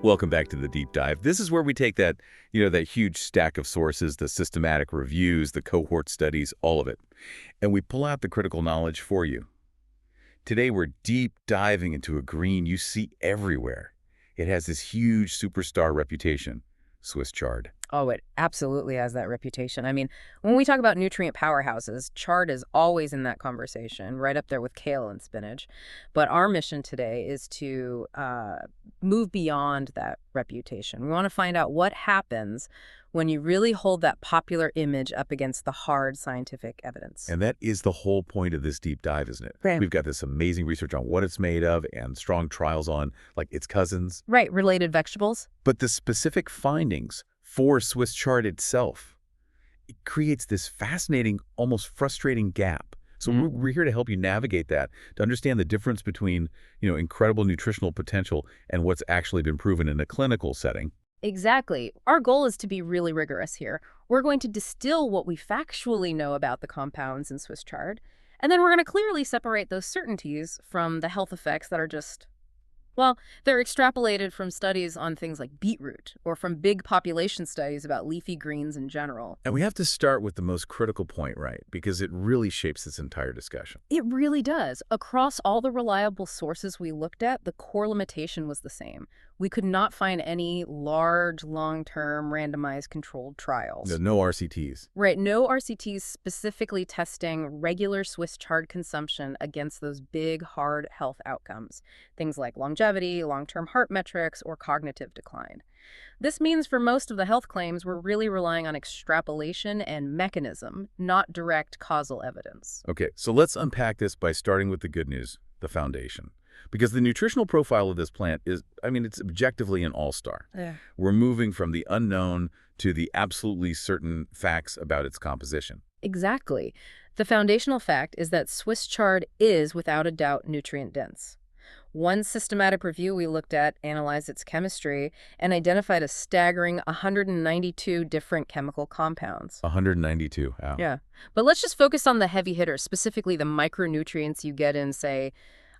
Welcome back to the deep dive. This is where we take that huge stack of sources, the systematic reviews, the cohort studies, all of it, and we pull out the critical knowledge for you. Today, we're deep diving into a green you see everywhere. It has this huge superstar reputation, Swiss chard. Oh, it absolutely has that reputation. I mean, when we talk about nutrient powerhouses, chard is always in that conversation, right up there with kale and spinach. But our mission today is to move beyond that reputation. We want to find out what happens when you really hold that popular image up against the hard scientific evidence. And that is the whole point of this deep dive, isn't it? Right. We've got this amazing research on what it's made of and strong trials on, like, its cousins. Right, related vegetables. But the specific findings for Swiss chard itself, it creates this fascinating, almost frustrating gap. So we're here to help you navigate that, to understand the difference between, incredible nutritional potential and what's actually been proven in a clinical setting. Exactly. Our goal is to be really rigorous here. We're going to distill what we factually know about the compounds in Swiss chard, and then we're going to clearly separate those certainties from the health effects that are just, well, they're extrapolated from studies on things like beetroot or from big population studies about leafy greens in general. And we have to start with the most critical point, right? Because it really shapes this entire discussion. It really does. Across all the reliable sources we looked at, the core limitation was the same. We could not find any large, long-term, randomized controlled trials. No RCTs. Right, no RCTs specifically testing regular Swiss chard consumption against those big, hard health outcomes, things like longevity, long-term heart metrics, or cognitive decline. This means for most of the health claims, we're really relying on extrapolation and mechanism, not direct causal evidence. Okay, so let's unpack this by starting with the good news, the foundation. Because the nutritional profile of this plant is, it's objectively an all-star. Yeah. We're moving from the unknown to the absolutely certain facts about its composition. Exactly. The foundational fact is that Swiss chard is, without a doubt, nutrient-dense. One systematic review we looked at analyzed its chemistry and identified a staggering 192 different chemical compounds. 192, wow. Yeah. But let's just focus on the heavy hitters, specifically the micronutrients you get in, say,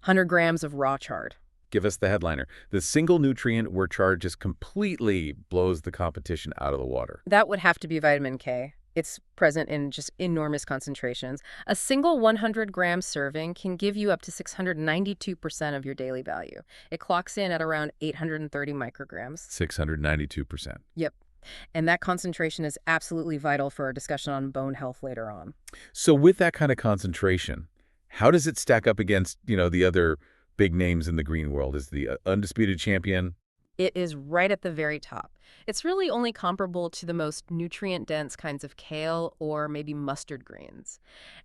100 grams of raw chard. Give us the headliner. The single nutrient where chard just completely blows the competition out of the water. That would have to be vitamin K. It's present in just enormous concentrations. A single 100-gram serving can give you up to 692% of your daily value. It clocks in at around 830 micrograms. 692%. Yep. And that concentration is absolutely vital for our discussion on bone health later on. So with that kind of concentration, how does it stack up against, the other big names in the green world? Is the undisputed champion? It is right at the very top. It's really only comparable to the most nutrient-dense kinds of kale or maybe mustard greens.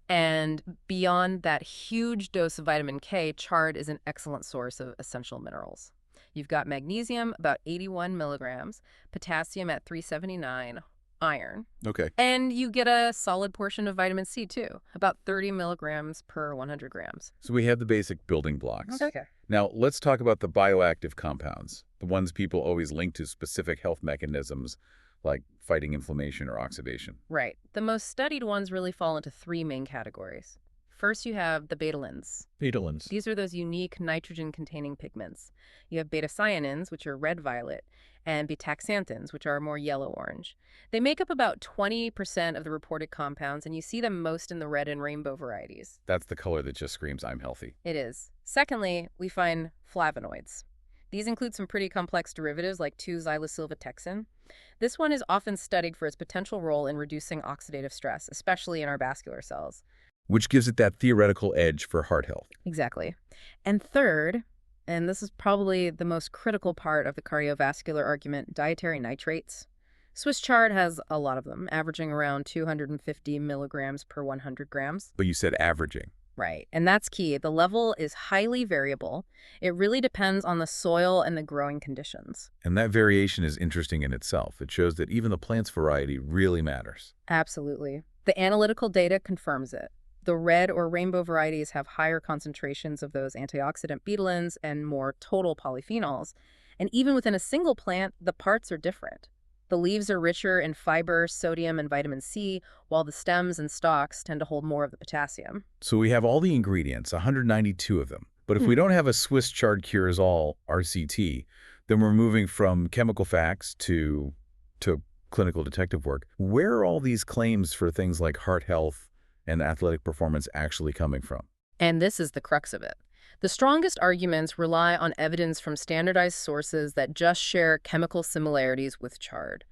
And beyond that huge dose of vitamin K, chard is an excellent source of essential minerals. You've got magnesium, about 81 milligrams, potassium at 379, iron. Okay. And you get a solid portion of vitamin C, too, about 30 milligrams per 100 grams. So we have the basic building blocks. Okay. Now, let's talk about the bioactive compounds, the ones people always link to specific health mechanisms like fighting inflammation or oxidation. Right. The most studied ones really fall into three main categories. First, you have the betalains. Betalains. These are those unique nitrogen-containing pigments. You have beta-cyanins, which are red-violet, and betaxanthins, which are more yellow-orange. They make up about 20% of the reported compounds, and you see them most in the red and rainbow varieties. That's the color that just screams, I'm healthy. It is. Secondly, we find flavonoids. These include some pretty complex derivatives like 2-xylosylvotexin. This one is often studied for its potential role in reducing oxidative stress, especially in our vascular cells. Which gives it that theoretical edge for heart health. Exactly. And third, and this is probably the most critical part of the cardiovascular argument, dietary nitrates. Swiss chard has a lot of them, averaging around 250 milligrams per 100 grams. But you said averaging. Right, and that's key. The level is highly variable. It really depends on the soil and the growing conditions. And that variation is interesting in itself. It shows that even the plant's variety really matters. Absolutely. The analytical data confirms it. The red or rainbow varieties have higher concentrations of those antioxidant betalains and more total polyphenols. And even within a single plant, the parts are different. The leaves are richer in fiber, sodium, and vitamin C, while the stems and stalks tend to hold more of the potassium. So we have all the ingredients, 192 of them. But if we don't have a Swiss chard cures all, RCT, Then we're moving from chemical facts to clinical detective work. Where are all these claims for things like heart health and athletic performance actually coming from? And this is the crux of it. The strongest arguments rely on evidence from standardized sources that just share chemical similarities with Chard.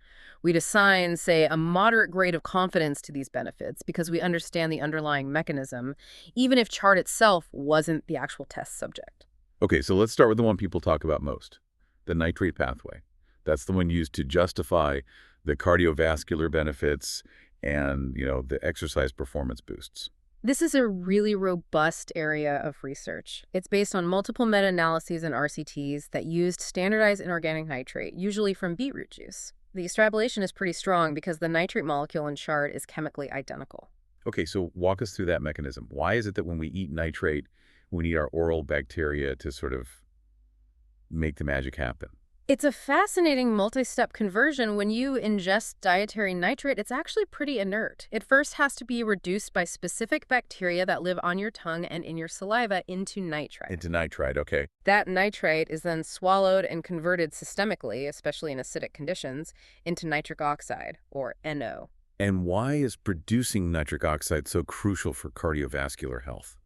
We'd assign, say, a moderate grade of confidence to these benefits because we understand the underlying mechanism, even if Chard itself wasn't the actual test subject. Okay, so let's start with the one people talk about most, the nitrate pathway. That's the one used to justify the cardiovascular benefits and, the exercise performance boosts. This is a really robust area of research. It's based on multiple meta-analyses and RCTs that used standardized inorganic nitrate, usually from beetroot juice. The extrapolation is pretty strong because the nitrate molecule in Chard is chemically identical. Okay, so walk us through that mechanism. Why is it that when we eat nitrate, we need our oral bacteria to sort of make the magic happen? It's a fascinating multi-step conversion. When you ingest dietary nitrate, it's actually pretty inert. It first has to be reduced by specific bacteria that live on your tongue and in your saliva into nitrite. Into nitrite, okay. That nitrite is then swallowed and converted systemically, especially in acidic conditions, into nitric oxide, or NO. And why is producing nitric oxide so crucial for cardiovascular health?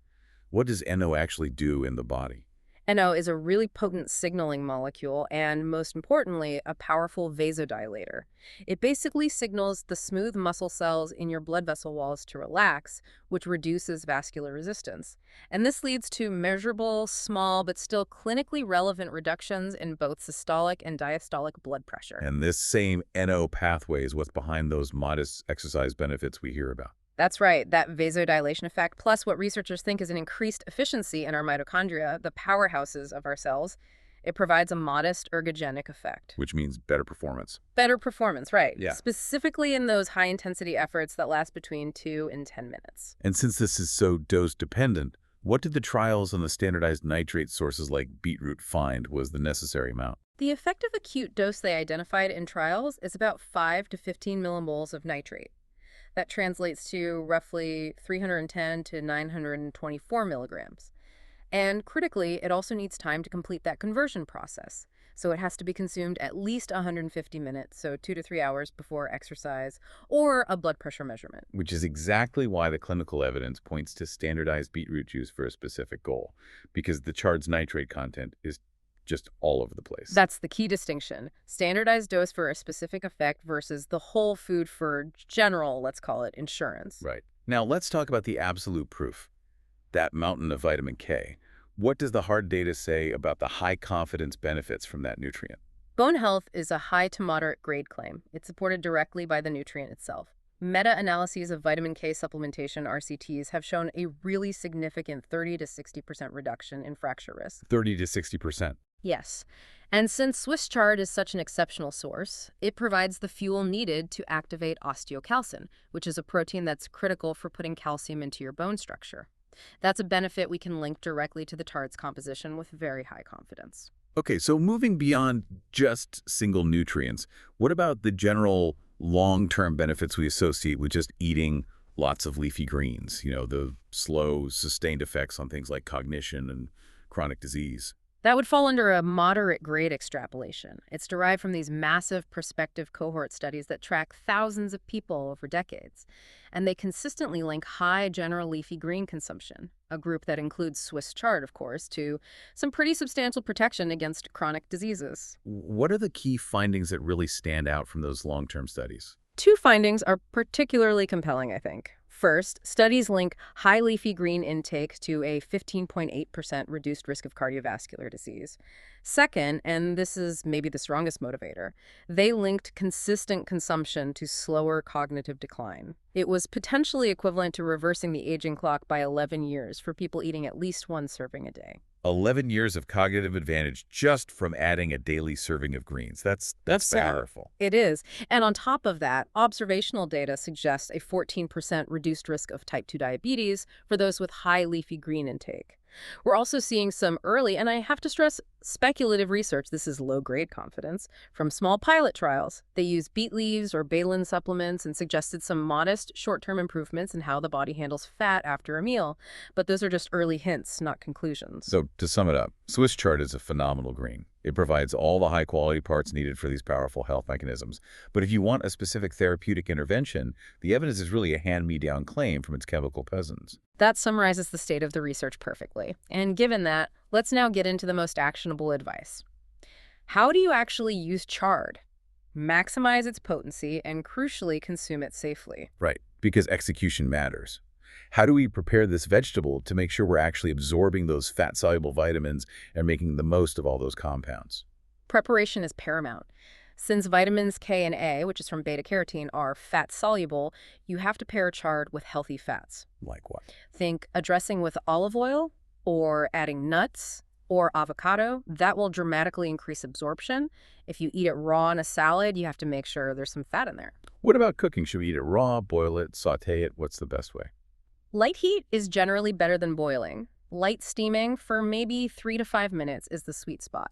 What does NO actually do in the body? NO is a really potent signaling molecule and, most importantly, a powerful vasodilator. It basically signals the smooth muscle cells in your blood vessel walls to relax, which reduces vascular resistance. And this leads to measurable, small, but still clinically relevant reductions in both systolic and diastolic blood pressure. And this same NO pathway is what's behind those modest exercise benefits we hear about. That's right, that vasodilation effect, plus what researchers think is an increased efficiency in our mitochondria, the powerhouses of our cells. It provides a modest ergogenic effect. Which means better performance. Better performance, right. Yeah. Specifically in those high-intensity efforts that last between 2 and 10 minutes. And since this is so dose-dependent, what did the trials on the standardized nitrate sources like beetroot find was the necessary amount? The effective acute dose they identified in trials is about 5 to 15 millimoles of nitrate. That translates to roughly 310 to 924 milligrams. And critically, it also needs time to complete that conversion process. So it has to be consumed at least 150 minutes, so 2 to 3 hours before exercise, or a blood pressure measurement. Which is exactly why the clinical evidence points to standardized beetroot juice for a specific goal, because the Chard's nitrate content is just all over the place. That's the key distinction. Standardized dose for a specific effect versus the whole food for general, let's call it, insurance. Right. Now let's talk about the absolute proof, that mountain of vitamin K. What does the hard data say about the high confidence benefits from that nutrient? Bone health is a high to moderate grade claim. It's supported directly by the nutrient itself. Meta-analyses of vitamin K supplementation, RCTs, have shown a really significant 30 to 60% reduction in fracture risk. 30 to 60%. Yes. And since Swiss Chard is such an exceptional source, it provides the fuel needed to activate osteocalcin, which is a protein that's critical for putting calcium into your bone structure. That's a benefit we can link directly to the Chard's composition with very high confidence. Okay, so moving beyond just single nutrients, what about the general long-term benefits we associate with just eating lots of leafy greens? The slow, sustained effects on things like cognition and chronic disease. That would fall under a moderate grade extrapolation. It's derived from these massive prospective cohort studies that track thousands of people over decades. And they consistently link high general leafy green consumption, a group that includes Swiss Chard, of course, to some pretty substantial protection against chronic diseases. What are the key findings that really stand out from those long-term studies? 2 findings are particularly compelling, I think. First, studies link high leafy green intake to a 15.8% reduced risk of cardiovascular disease. Second, and this is maybe the strongest motivator, they linked consistent consumption to slower cognitive decline. It was potentially equivalent to reversing the aging clock by 11 years for people eating at least 1 serving a day. 11 years of cognitive advantage just from adding a daily serving of greens. That's powerful. It is. And on top of that, observational data suggests a 14% reduced risk of type 2 diabetes for those with high leafy green intake. We're also seeing some early, and I have to stress, speculative research, this is low-grade confidence, from small pilot trials. They used beet leaves or Balin supplements and suggested some modest short-term improvements in how the body handles fat after a meal. But those are just early hints, not conclusions. So to sum it up, Swiss Chard is a phenomenal green. It provides all the high-quality parts needed for these powerful health mechanisms. But if you want a specific therapeutic intervention, the evidence is really a hand-me-down claim from its chemical cousins. That summarizes the state of the research perfectly. And given that, let's now get into the most actionable advice. How do you actually use chard? Maximize its potency and, crucially, consume it safely. Right, because execution matters. How do we prepare this vegetable to make sure we're actually absorbing those fat-soluble vitamins and making the most of all those compounds? Preparation is paramount. Since vitamins K and A, which is from beta-carotene, are fat-soluble, you have to pair chard with healthy fats. Like what? Think a dressing with olive oil or adding nuts or avocado. That will dramatically increase absorption. If you eat it raw in a salad, you have to make sure there's some fat in there. What about cooking? Should we eat it raw, boil it, saute it? What's the best way? Light heat is generally better than boiling. Light steaming for maybe 3 to 5 minutes is the sweet spot.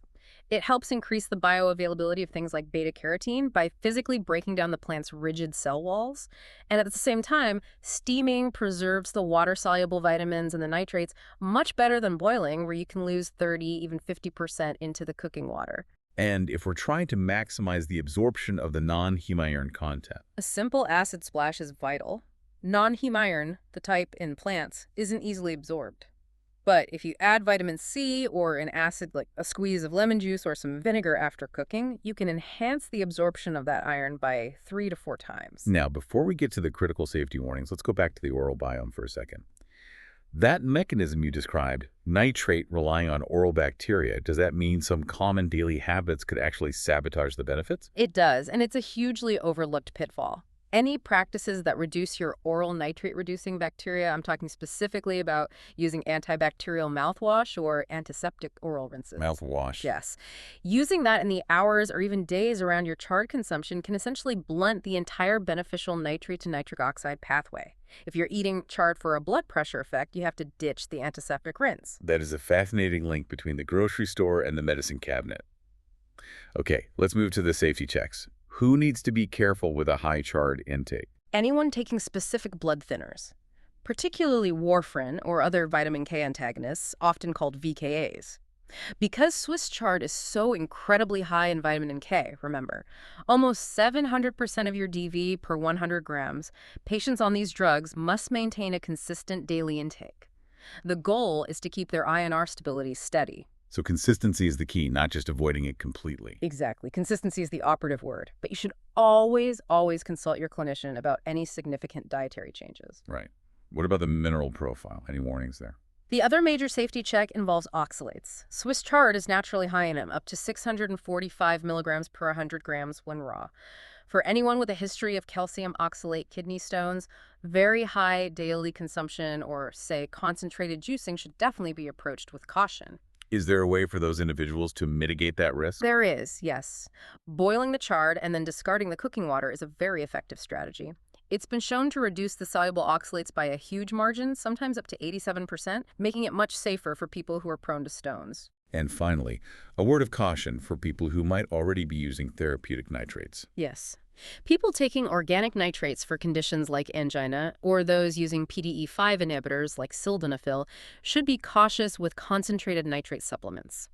It helps increase the bioavailability of things like beta-carotene by physically breaking down the plant's rigid cell walls. And at the same time, steaming preserves the water-soluble vitamins and the nitrates much better than boiling, where you can lose 30, even 50% into the cooking water. And if we're trying to maximize the absorption of the non-heme iron content? A simple acid splash is vital. Non-heme iron, the type in plants, isn't easily absorbed. But if you add vitamin C or an acid like a squeeze of lemon juice or some vinegar after cooking, you can enhance the absorption of that iron by 3 to 4 times. Now, before we get to the critical safety warnings, let's go back to the oral biome for a second. That mechanism you described, nitrate relying on oral bacteria, does that mean some common daily habits could actually sabotage the benefits? It does, and it's a hugely overlooked pitfall. Any practices that reduce your oral nitrate-reducing bacteria, I'm talking specifically about using antibacterial mouthwash or antiseptic oral rinses. Mouthwash. Yes. Using that in the hours or even days around your chard consumption can essentially blunt the entire beneficial nitrate to nitric oxide pathway. If you're eating chard for a blood pressure effect, you have to ditch the antiseptic rinse. That is a fascinating link between the grocery store and the medicine cabinet. Okay, let's move to the safety checks. Who needs to be careful with a high chard intake? Anyone taking specific blood thinners, particularly warfarin or other vitamin K antagonists, often called VKAs. Because Swiss chard is so incredibly high in vitamin K, remember, almost 700% of your DV per 100 grams, patients on these drugs must maintain a consistent daily intake. The goal is to keep their INR stability steady. So consistency is the key, not just avoiding it completely. Exactly. Consistency is the operative word. But you should always, always consult your clinician about any significant dietary changes. Right. What about the mineral profile? Any warnings there? The other major safety check involves oxalates. Swiss chard is naturally high in them, up to 645 milligrams per 100 grams when raw. For anyone with a history of calcium oxalate kidney stones, very high daily consumption or, say, concentrated juicing should definitely be approached with caution. Is there a way for those individuals to mitigate that risk? There is, yes. Boiling the chard and then discarding the cooking water is a very effective strategy. It's been shown to reduce the soluble oxalates by a huge margin, sometimes up to 87%, making it much safer for people who are prone to stones. And finally, a word of caution for people who might already be using therapeutic nitrates. Yes. People taking organic nitrates for conditions like angina or those using PDE5 inhibitors like sildenafil should be cautious with concentrated nitrate supplements.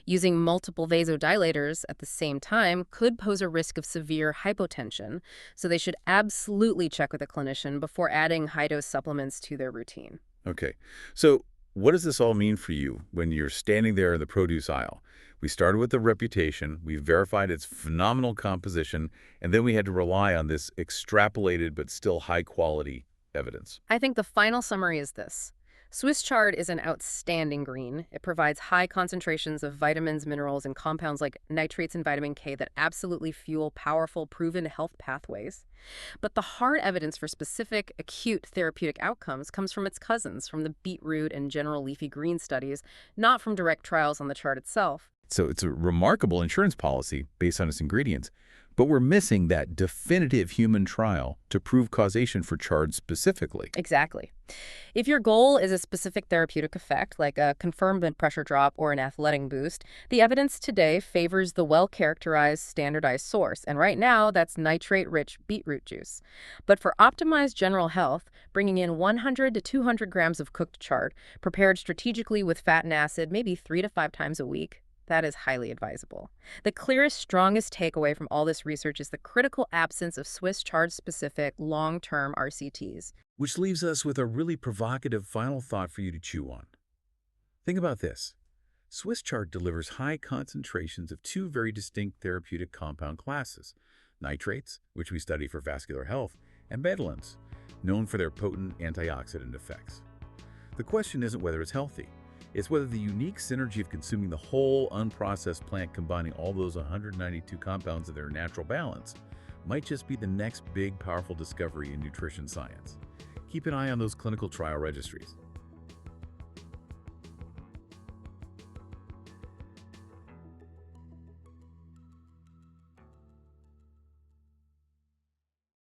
Using multiple vasodilators at the same time could pose a risk of severe hypotension, so they should absolutely check with a clinician before adding high-dose supplements to their routine. Okay, so what does this all mean for you when you're standing there in the produce aisle? We started with the reputation, we verified its phenomenal composition, and then we had to rely on this extrapolated but still high-quality evidence. I think the final summary is this. Swiss chard is an outstanding green. It provides high concentrations of vitamins, minerals, and compounds like nitrates and vitamin K that absolutely fuel powerful, proven health pathways. But the hard evidence for specific, acute therapeutic outcomes comes from its cousins, from the beetroot and general leafy green studies, not from direct trials on the chard itself. So it's a remarkable insurance policy based on its ingredients, but we're missing that definitive human trial to prove causation for chard specifically. Exactly. If your goal is a specific therapeutic effect, like a confirmed blood pressure drop or an athletic boost, the evidence today favors the well-characterized, standardized source, and right now that's nitrate-rich beetroot juice. But for optimized general health, bringing in 100 to 200 grams of cooked chard, prepared strategically with fat and acid, maybe 3 to 5 times a week, That is highly advisable. The clearest, strongest takeaway from all this research is the critical absence of Swiss chart-specific long-term RCTs. Which leaves us with a really provocative final thought for you to chew on. Think about this. Swiss chart delivers high concentrations of two very distinct therapeutic compound classes, nitrates, which we study for vascular health, and betalains, known for their potent antioxidant effects. The question isn't whether it's healthy. It's whether the unique synergy of consuming the whole unprocessed plant combining all those 192 compounds in their natural balance might just be the next big, powerful discovery in nutrition science. Keep an eye on those clinical trial registries.